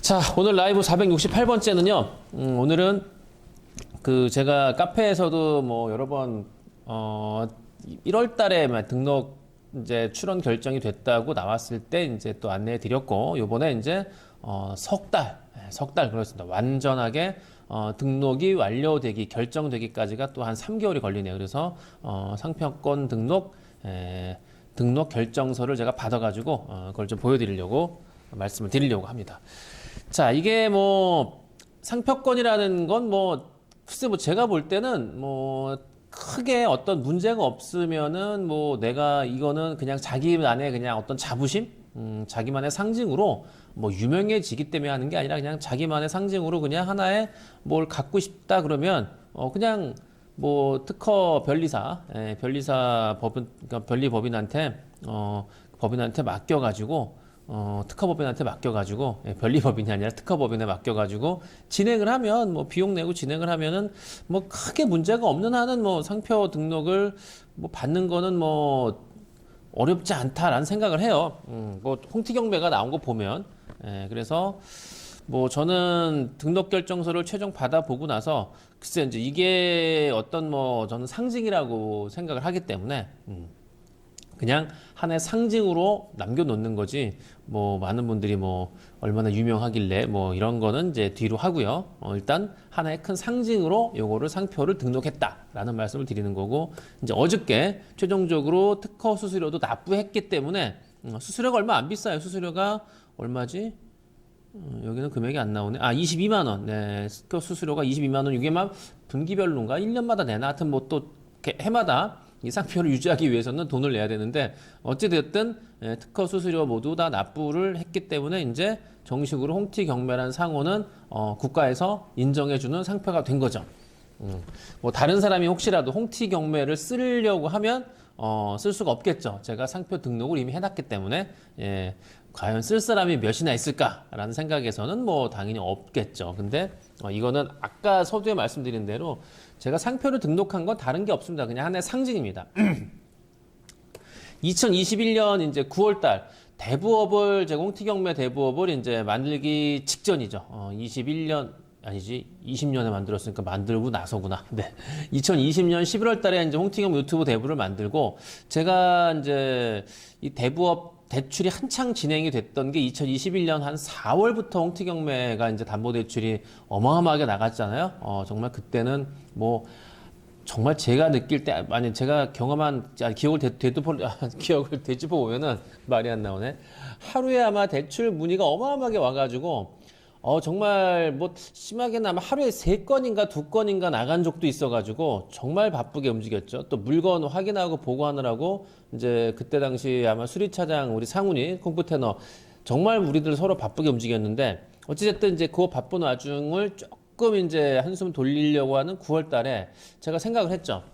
자, 오늘 라이브 468번째는요. 오늘은 제가 카페에서도 뭐 여러 번 1월 달에 등록 이제 출원 결정이 됐다고 나왔을 때 이제 또 안내해 드렸고, 요번에 이제 석 달 그렇습니다. 완전하게 등록이 완료되기, 결정되기까지가 또 한 3개월이 걸리네요. 그래서 상표권 등록 결정서를 제가 받아가지고 그걸 좀 보여드리려고 말씀을 드리려고 합니다. 자, 이게 뭐 상표권이라는 건 글쎄 제가 볼 때는 크게 어떤 문제가 없으면은 내가 이거는 그냥 자기만의 그냥 어떤 자부심, 자기만의 상징으로 유명해지기 때문에 하는 게 아니라 그냥 자기만의 상징으로 그냥 하나의 뭘 갖고 싶다 그러면 그냥 특허 변리사 법인, 그러니까 변리법인한테 법인한테 맡겨가지고 특허법인한테 맡겨가지고, 변리법인이 아니라 특허법인에 맡겨가지고 진행을 하면 비용 내고 진행을 하면은 크게 문제가 없는 한은 상표 등록을 받는 거는 어렵지 않다라는 생각을 해요. 홍티경매가 나온 거 보면. 그래서 저는 등록 결정서를 최종 받아보고 나서 글쎄 이제 이게 어떤 저는 상징이라고 생각을 하기 때문에 그냥 하나의 상징으로 남겨놓는 거지, 많은 분들이 얼마나 유명하길래 이런 거는 이제 뒤로 하고요. 일단 하나의 큰 상징으로 요거를 상표를 등록했다라는 말씀을 드리는 거고, 이제 어저께 최종적으로 특허 수수료도 납부했기 때문에, 수수료가 얼마 안 비싸요. 수수료가 얼마지? 여기는 금액이 안 나오네. 22만원. 네. 특허 수수료가 22만원. 이게 분기별로인가? 1년마다 내나? 하여튼 또 해마다 이 상표를 유지하기 위해서는 돈을 내야 되는데, 어찌됐든 특허 수수료 모두 다 납부를 했기 때문에 이제 정식으로 홍티경매란 상호는 국가에서 인정해주는 상표가 된 거죠. 다른 사람이 혹시라도 홍티경매를 쓰려고 하면 쓸 수가 없겠죠. 제가 상표 등록을 이미 해놨기 때문에, 과연 쓸 사람이 몇이나 있을까라는 생각에서는 당연히 없겠죠. 근데 이거는 아까 서두에 말씀드린 대로 제가 상표를 등록한 건 다른 게 없습니다. 그냥 하나의 상징입니다. 2021년 이제 9월달 대부업을, 제가 홍티경매 대부업을 이제 만들기 직전이죠. 21년 아니지, 20년에 만들었으니까 만들고 나서구나. 네. 2020년 11월 달에 이제 홍티경 유튜브 대부를 만들고, 제가 이제 이 대부업 대출이 한창 진행이 됐던 게 2021년 한 4월부터 홍티경매가 이제 담보대출이 어마어마하게 나갔잖아요. 정말 그때는 정말 제가 느낄 때, 제가 경험한, 기억을 되짚어 보면은 말이 안 나오네. 하루에 아마 대출 문의가 어마어마하게 와가지고, 정말 심하게는 아마 하루에 3건인가 2건인가 나간 적도 있어가지고 정말 바쁘게 움직였죠. 또 물건 확인하고 보고하느라고 이제 그때 당시 아마 수리차장 우리 상훈이 콩쿠테너 정말 우리들 서로 바쁘게 움직였는데, 어찌됐든 이제 그 바쁜 와중을 조금 이제 한숨 돌리려고 하는 9월 달에 제가 생각을 했죠.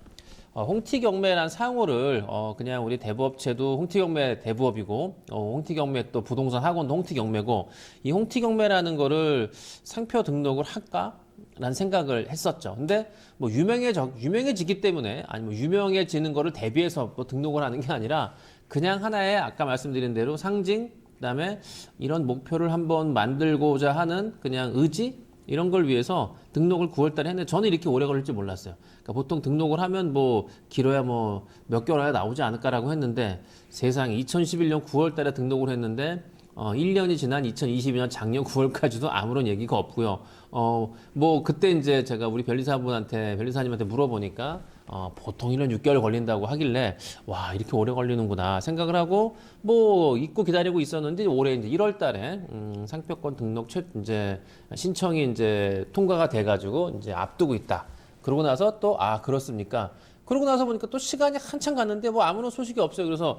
홍티경매란 상호를 그냥 우리 대부업체도 홍티경매 대부업이고, 홍티경매 또 부동산 학원도 홍티경매고, 이 홍티경매라는 거를 상표 등록을 할까? 라는 생각을 했었죠. 근데 유명해지기 때문에, 아니 유명해지는 거를 대비해서 등록을 하는 게 아니라 그냥 하나의 아까 말씀드린 대로 상징, 그다음에 이런 목표를 한번 만들고자 하는 그냥 의지, 이런 걸 위해서 등록을 9월 달에 했는데, 저는 이렇게 오래 걸릴 줄 몰랐어요. 그러니까 보통 등록을 하면 길어야 몇 개월 안에 나오지 않을까라고 했는데, 세상에 2011년 9월 달에 등록을 했는데 1년이 지난 2022년 작년 9월까지도 아무런 얘기가 없고요. 그때 이제 제가 우리 변리사님한테 물어보니까 보통 1년 6개월 걸린다고 하길래, 와, 이렇게 오래 걸리는구나 생각을 하고 잊고 기다리고 있었는데, 올해 이제 1월 달에 상표권 등록 이제 신청이 이제 통과가 돼가지고 이제 앞두고 있다. 그러고 나서 또 그렇습니까? 그러고 나서 보니까 또 시간이 한참 갔는데 아무런 소식이 없어요. 그래서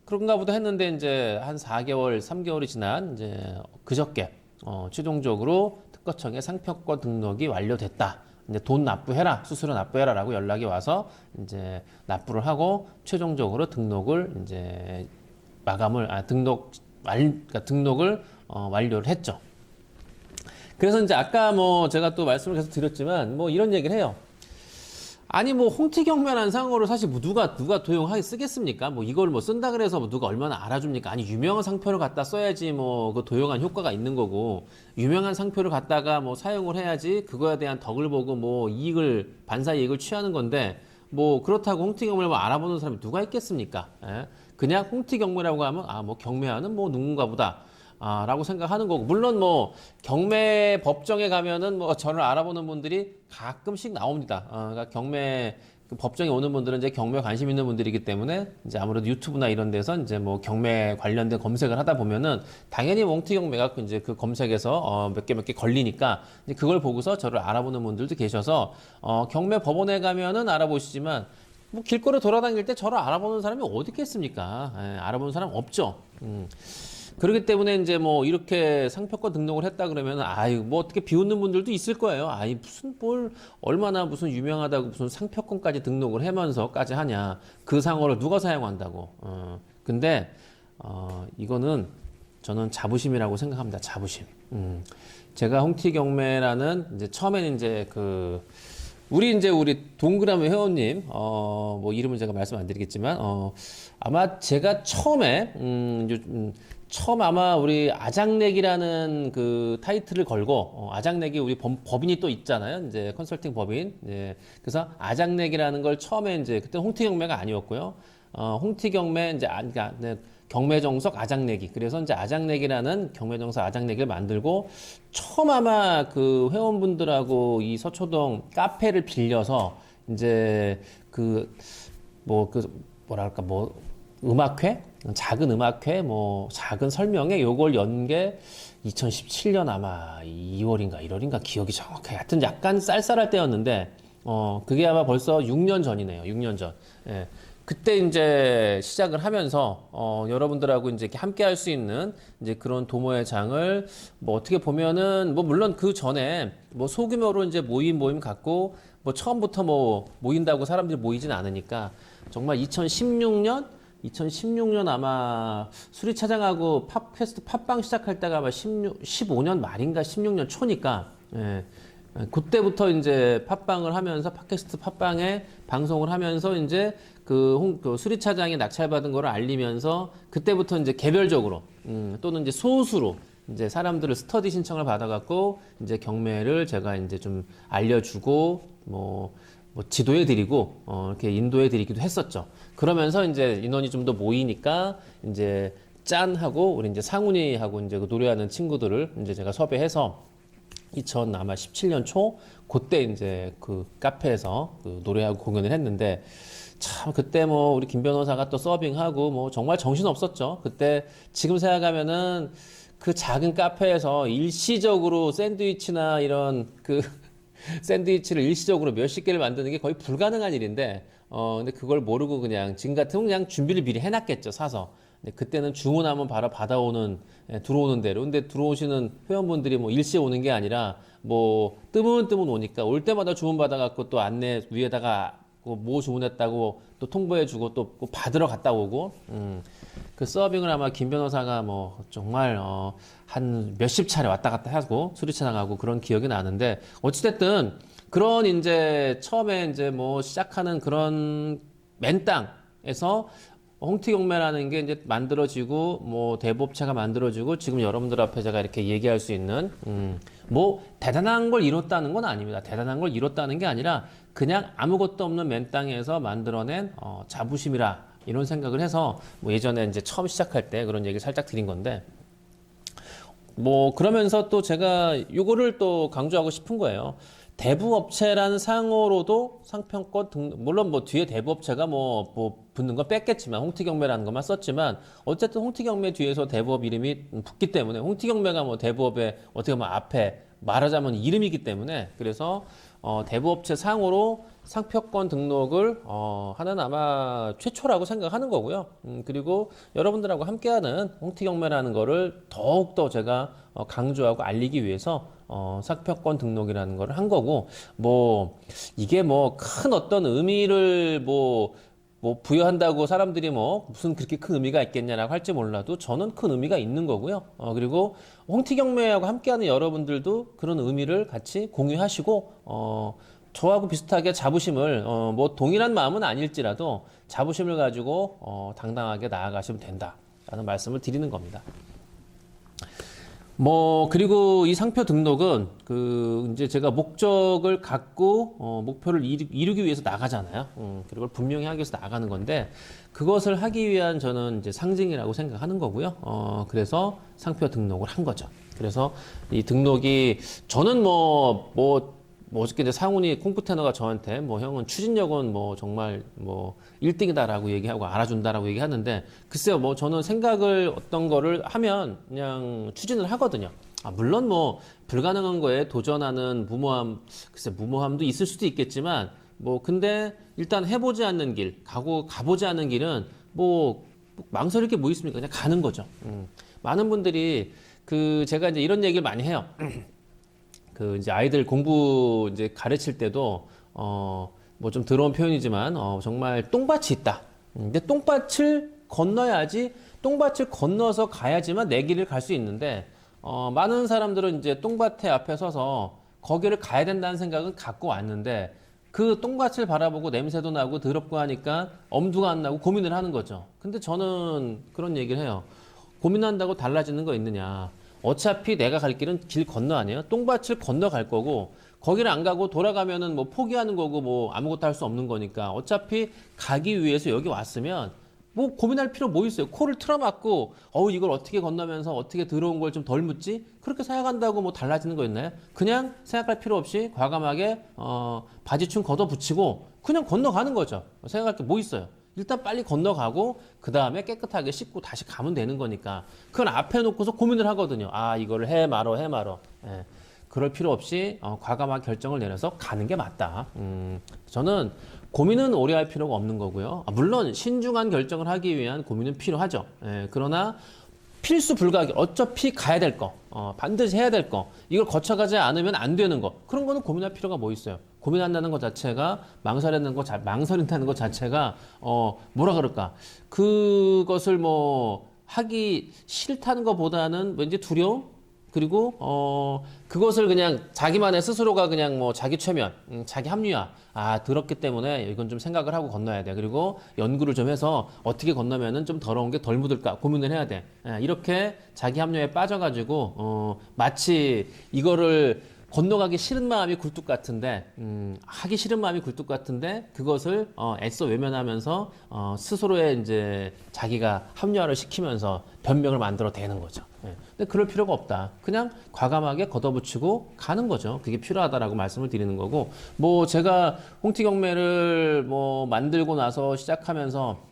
그런가 보다 했는데, 이제 한 4개월, 3개월이 지난 이제 그저께 최종적으로 특허청에 상표권 등록이 완료됐다. 이제 돈 납부해라, 수수료 납부해라라고 연락이 와서 이제 납부를 하고 최종적으로 등록을 이제 등록을 완료를 했죠. 그래서 이제 아까 제가 또 말씀을 계속 드렸지만 이런 얘기를 해요. 아니 뭐 홍티경매라는 상호를 사실 뭐 누가 도용하게 쓰겠습니까? 뭐 이걸 뭐 쓴다 그래서 뭐 누가 얼마나 알아줍니까? 아니 유명한 상표를 갖다 써야지 뭐 그 도용한 효과가 있는 거고 유명한 상표를 갖다가 뭐 사용을 해야지 그거에 대한 덕을 보고 뭐 이익을 반사 이익을 취하는 건데 뭐 그렇다고 홍티경매를 뭐 알아보는 사람이 누가 있겠습니까? 예? 그냥 홍티경매라고 하면 아 뭐 경매하는 뭐 누군가 보다. 라고 생각하는 거고 물론 뭐 경매 법정에 가면은 뭐 저를 알아보는 분들이 가끔씩 나옵니다. 그러니까 경매 그 법정에 오는 분들은 이제 경매 관심 있는 분들이기 때문에 이제 아무래도 유튜브나 이런 데서 이제 뭐 경매 관련된 검색을 하다 보면은 당연히 몽티 경매가 이제 그 검색에서 몇 개 걸리니까 이제 그걸 보고서 저를 알아보는 분들도 계셔서 경매 법원에 가면은 알아보시지만 뭐 길거리 돌아다닐 때 저를 알아보는 사람이 어디 있겠습니까? 알아보는 사람 없죠. 그렇기 때문에 이제 뭐 이렇게 상표권 등록을 했다 그러면 아유 뭐 어떻게 비웃는 분들도 있을 거예요. 아이 무슨 뭘 얼마나 무슨 유명하다고 무슨 상표권까지 등록을 하면서까지 하냐. 그 상호를 누가 사용한다고. 근데 이거는 저는 자부심이라고 생각합니다. 자부심. 제가 홍티경매라는 이제 처음에는 이제 우리 동그라미 회원님, 뭐 이름은 제가 말씀 안 드리겠지만, 아마 제가 처음에, 처음 아마 우리 아장내기라는 그 타이틀을 걸고, 아장내기 우리 법인이 또 있잖아요. 이제 컨설팅 법인. 예. 그래서 아장내기라는 걸 처음에 이제, 그때 홍티경매가 아니었고요. 홍티경매, 이제, 그러니까, 네, 경매정석 아장내기. 그래서 이제 아장내기라는 경매정석 아장내기를 만들고 처음 아마 그 회원분들하고 이 서초동 카페를 빌려서 이제 뭐랄까 음악회? 작은 음악회, 뭐 작은 설명회 요걸 연 게 2017년 아마 2월인가 1월인가 기억이 정확하게 하여튼 약간 쌀쌀할 때였는데 그게 아마 벌써 6년 전이네요. 6년 전. 예. 그때 이제 시작을 하면서 여러분들하고 이제 이렇게 함께 할 수 있는 이제 그런 도모의 장을 뭐 어떻게 보면은 뭐 물론 그 전에 뭐 소규모로 이제 모임 갖고 뭐 처음부터 뭐 모인다고 사람들이 모이진 않으니까 정말 2016년 아마 수리차장하고 팟캐스트 팟빵 시작할 때가 아마 15년 말인가 16년 초니까 예. 그때부터 이제 팟빵을 하면서 팟캐스트 팟빵에 방송을 하면서 이제 그 수리차장에 낙찰받은 거를 알리면서 그때부터 이제 개별적으로 또는 이제 소수로 이제 사람들을 스터디 신청을 받아갖고 이제 경매를 제가 이제 좀 알려주고 뭐 지도해드리고 이렇게 인도해드리기도 했었죠. 그러면서 이제 인원이 좀 더 모이니까 이제 짠 하고 우리 이제 상훈이하고 이제 그 노래하는 친구들을 이제 제가 섭외해서 2017년 초 그때 이제 그 카페에서 그 노래하고 공연을 했는데 참 그때 뭐 우리 김 변호사가 또 서빙하고 뭐 정말 정신 없었죠. 그때 지금 생각하면은 그 작은 카페에서 일시적으로 샌드위치나 이런 그 샌드위치를 일시적으로 몇십 개를 만드는 게 거의 불가능한 일인데 근데 그걸 모르고 그냥 지금 같으면 그냥 준비를 미리 해놨겠죠. 사서. 근데 그때는 주문하면 바로 받아오는 들어오는 대로. 근데 들어오시는 회원분들이 뭐 일시에 오는 게 아니라 뭐 뜨문뜨문 오니까 올 때마다 주문 받아갖고 또 안내 위에다가 뭐 주문했다고 또 통보해주고 또 받으러 갔다 오고. 그 서빙을 아마 김 변호사가 뭐 정말 한 몇십 차례 왔다 갔다 하고 수리차장하고 그런 기억이 나는데 어찌됐든 그런 이제 처음에 이제 뭐 시작하는 그런 맨 땅에서 홍티경매라는 게 이제 만들어지고 뭐 대부업체가 만들어지고 지금 여러분들 앞에 제가 이렇게 얘기할 수 있는 뭐 대단한 걸 이뤘다는 건 아닙니다. 대단한 걸 이뤘다는 게 아니라 그냥 아무것도 없는 맨 땅에서 만들어낸 자부심이라 이런 생각을 해서 뭐 예전에 이제 처음 시작할 때 그런 얘기를 살짝 드린 건데 뭐 그러면서 또 제가 요거를 또 강조하고 싶은 거예요. 대부업체라는 상호로도 상표권 등록, 물론 뭐 뒤에 대부업체가 뭐 붙는 건 뺐겠지만 홍티경매라는 것만 썼지만 어쨌든 홍티경매 뒤에서 대부업 이름이 붙기 때문에 홍티경매가 뭐 대부업의 어떻게 보면 앞에 말하자면 이름이기 때문에 그래서 대부업체 상호로 상표권 등록을 하는 아마 최초라고 생각하는 거고요. 그리고 여러분들하고 함께하는 홍티경매라는 거를 더욱더 제가 강조하고 알리기 위해서 상표권 등록이라는 거를 한 거고 뭐 이게 뭐 큰 어떤 의미를 뭐 부여한다고 사람들이 뭐 무슨 그렇게 큰 의미가 있겠냐라고 할지 몰라도 저는 큰 의미가 있는 거고요. 그리고 홍티경매하고 함께하는 여러분들도 그런 의미를 같이 공유하시고 저하고 비슷하게 자부심을 뭐 동일한 마음은 아닐지라도 자부심을 가지고 당당하게 나아가시면 된다라는 말씀을 드리는 겁니다. 뭐 그리고 이 상표 등록은 그 이제 제가 목적을 갖고 목표를 이루기 위해서 나가잖아요. 그리고 분명히 하기 위해서 나가는 건데 그것을 하기 위한 저는 이제 상징이라고 생각하는 거고요. 그래서 상표 등록을 한 거죠. 그래서 이 등록이 저는 어저께 이제 상훈이 콩쿠테너가 저한테 뭐 형은 추진력은 뭐 정말 뭐 1등이다라고 얘기하고 알아준다라고 얘기하는데 글쎄요 뭐 저는 생각을 어떤 거를 하면 그냥 추진을 하거든요. 물론 뭐 불가능한 거에 도전하는 무모함도 있을 수도 있겠지만 뭐 근데 일단 해보지 않는 길 가보지 않는 길은 뭐 망설일 게 뭐 있습니까? 그냥 가는 거죠. 많은 분들이 그 제가 이제 이런 얘기를 많이 해요. 그 이제 아이들 공부 이제 가르칠 때도 뭐 좀 더러운 표현이지만 정말 똥밭이 있다. 근데 똥밭을 건너야지 똥밭을 건너서 가야지만 내 길을 갈 수 있는데 많은 사람들은 이제 똥밭에 앞에 서서 거기를 가야 된다는 생각은 갖고 왔는데 그 똥밭을 바라보고 냄새도 나고 더럽고 하니까 엄두가 안 나고 고민을 하는 거죠. 근데 저는 그런 얘기를 해요. 고민한다고 달라지는 거 있느냐. 어차피 내가 갈 길은 길 건너 아니에요? 똥밭을 건너갈 거고 거기를 안 가고 돌아가면은 뭐 포기하는 거고 뭐 아무것도 할 수 없는 거니까 어차피 가기 위해서 여기 왔으면 뭐 고민할 필요 뭐 있어요? 코를 틀어막고 이걸 어떻게 건너면서 어떻게 더러운 걸 좀 덜 묻지? 그렇게 생각한다고 뭐 달라지는 거 있나요? 그냥 생각할 필요 없이 과감하게 바지춤 걷어붙이고 그냥 건너가는 거죠. 생각할 게 뭐 있어요? 일단 빨리 건너가고 그 다음에 깨끗하게 씻고 다시 가면 되는 거니까 그건 앞에 놓고서 고민을 하거든요. 이거를 해 말어. 예. 그럴 필요 없이 과감하게 결정을 내려서 가는 게 맞다. 저는 고민은 오래 할 필요가 없는 거고요. 물론 신중한 결정을 하기 위한 고민은 필요하죠. 예. 그러나 필수 불가하게 어차피 가야 될 거, 반드시 해야 될 거, 이걸 거쳐가지 않으면 안 되는 거, 그런 거는 고민할 필요가 뭐 있어요? 고민한다는 것 자체가 망설인다는 것 자체가 뭐라 그럴까? 그것을 뭐 하기 싫다는 것보다는 왠지 두려움? 그리고 그것을 그냥 자기만의 스스로가 그냥 뭐 자기 최면, 자기 합리화. 더럽기 때문에 이건 좀 생각을 하고 건너야 돼. 그리고 연구를 좀 해서 어떻게 건너면은 좀 더러운 게 덜 묻을까 고민을 해야 돼. 이렇게 자기 합리화에 빠져가지고 마치 이거를 건너가기 싫은 마음이 굴뚝 같은데, 하기 싫은 마음이 굴뚝 같은데, 그것을, 애써 외면하면서, 스스로의 이제 자기가 합리화를 시키면서 변명을 만들어 대는 거죠. 예. 근데 그럴 필요가 없다. 그냥 과감하게 걷어붙이고 가는 거죠. 그게 필요하다라고 말씀을 드리는 거고, 뭐 제가 홍티 경매를 뭐 만들고 나서 시작하면서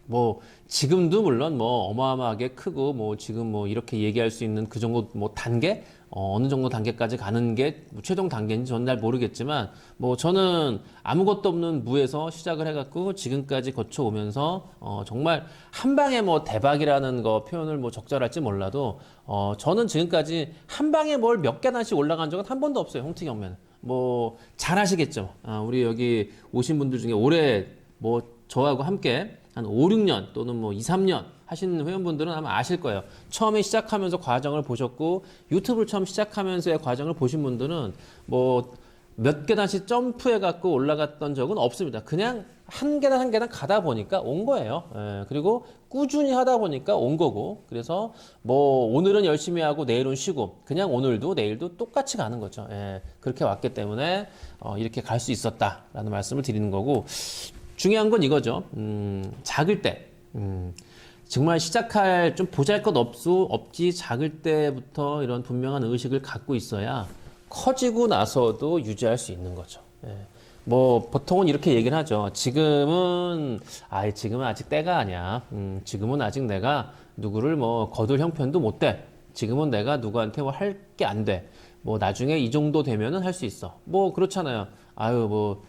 뭐 지금도 물론 뭐 어마어마하게 크고 뭐 지금 뭐 이렇게 얘기할 수 있는 그 정도 뭐 단계 어느 정도 단계까지 가는 게 뭐 최종 단계인지 저는 잘 모르겠지만 뭐 저는 아무것도 없는 무에서 시작을 해갖고 지금까지 거쳐오면서 정말 한 방에 뭐 대박이라는 거 표현을 뭐 적절할지 몰라도 저는 지금까지 한 방에 뭘 몇 계단씩 올라간 적은 한 번도 없어요. 홍티 경매는 뭐 잘 아시겠죠. 우리 여기 오신 분들 중에 올해 뭐 저하고 함께 한 5, 6년 또는 뭐 2, 3년 하신 회원분들은 아마 아실 거예요. 처음에 시작하면서 과정을 보셨고 유튜브를 처음 시작하면서의 과정을 보신 분들은 뭐 몇 계단씩 점프해 갖고 올라갔던 적은 없습니다. 그냥 한 계단 한 계단 가다 보니까 온 거예요. 그리고 꾸준히 하다 보니까 온 거고 그래서 뭐 오늘은 열심히 하고 내일은 쉬고 그냥 오늘도 내일도 똑같이 가는 거죠. 그렇게 왔기 때문에 이렇게 갈 수 있었다라는 말씀을 드리는 거고 중요한 건 이거죠. 작을 때, 정말 시작할 좀 보잘것없지 작을 때부터 이런 분명한 의식을 갖고 있어야 커지고 나서도 유지할 수 있는 거죠. 뭐 보통은 이렇게 얘기를 하죠. 지금은 아직 때가 아니야. 지금은 아직 내가 누구를 뭐 거둘 형편도 못 돼. 지금은 내가 누구한테 뭐 할 게 안 돼. 뭐 나중에 이 정도 되면은 할 수 있어. 뭐 그렇잖아요. 뭐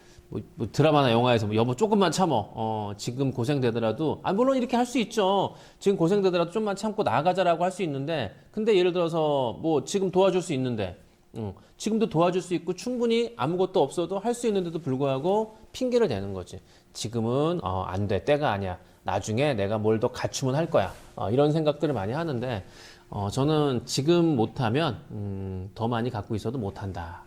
드라마나 영화에서 뭐 여보 조금만 참어. 지금 고생되더라도 물론 이렇게 할 수 있죠. 지금 고생되더라도 좀만 참고 나아가자라고 할 수 있는데 근데 예를 들어서 뭐 지금 도와줄 수 있는데 지금도 도와줄 수 있고 충분히 아무것도 없어도 할 수 있는데도 불구하고 핑계를 대는 거지. 지금은 안 돼. 때가 아니야. 나중에 내가 뭘 더 갖추면 할 거야. 이런 생각들을 많이 하는데 저는 지금 못하면 더 많이 갖고 있어도 못한다.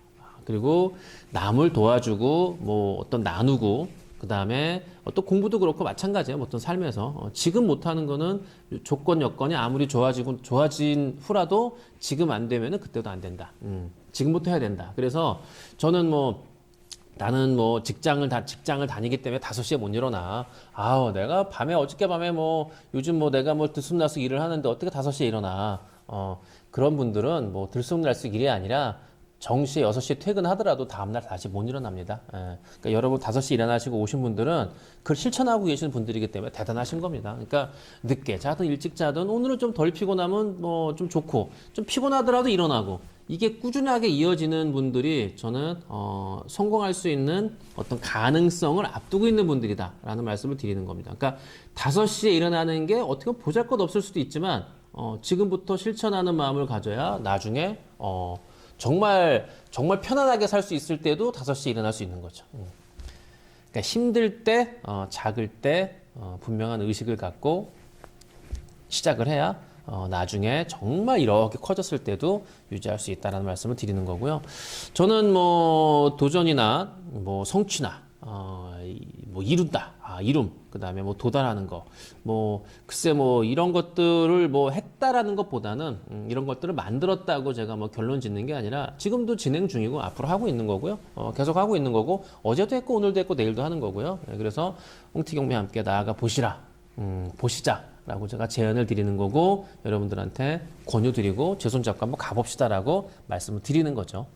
그리고 남을 도와주고 뭐 어떤 나누고 그다음에 어떤 공부도 그렇고 마찬가지예요. 어떤 삶에서 지금 못하는 거는 조건 여건이 아무리 좋아진 후라도 지금 안 되면은 그때도 안 된다. 지금부터 해야 된다. 그래서 저는 뭐 나는 뭐 직장을 다니기 때문에 5시에 못 일어나. 아우, 내가 어저께 밤에 뭐 요즘 뭐 내가 뭐 들쑥날쑥 일을 하는데 어떻게 5시에 일어나. 그런 분들은 뭐 들쑥날쑥 일이 아니라 정시에 6시에 퇴근하더라도 다음날 다시 못 일어납니다. 예. 그러니까 여러분 5시 일어나시고 오신 분들은 그걸 실천하고 계시는 분들이기 때문에 대단하신 겁니다. 그러니까 늦게 자든 일찍 자든 오늘은 좀 덜 피곤하면 뭐 좀 좋고 좀 피곤하더라도 일어나고 이게 꾸준하게 이어지는 분들이 저는 성공할 수 있는 어떤 가능성을 앞두고 있는 분들이다라는 말씀을 드리는 겁니다. 그러니까 5시에 일어나는 게 어떻게 보면 보잘것없을 수도 있지만 지금부터 실천하는 마음을 가져야 나중에 정말 편안하게 살 수 있을 때도 5시에 일어날 수 있는 거죠. 그러니까 힘들 때, 작을 때 분명한 의식을 갖고 시작을 해야 나중에 정말 이렇게 커졌을 때도 유지할 수 있다는 말씀을 드리는 거고요. 저는 뭐 도전이나 뭐 성취나 뭐 이룬다, 이룸, 그 다음에 뭐 도달하는 거, 뭐 글쎄 뭐 이런 것들을 뭐 했다라는 것보다는 이런 것들을 만들었다고 제가 뭐 결론 짓는 게 아니라 지금도 진행 중이고 앞으로 하고 있는 거고요. 계속 하고 있는 거고 어제도 했고 오늘도 했고 내일도 하는 거고요. 그래서 홍티경매와 함께 나아가 보시자라고 제가 제안을 드리는 거고 여러분들한테 권유드리고 제 손잡고 한번 가봅시다라고 말씀을 드리는 거죠.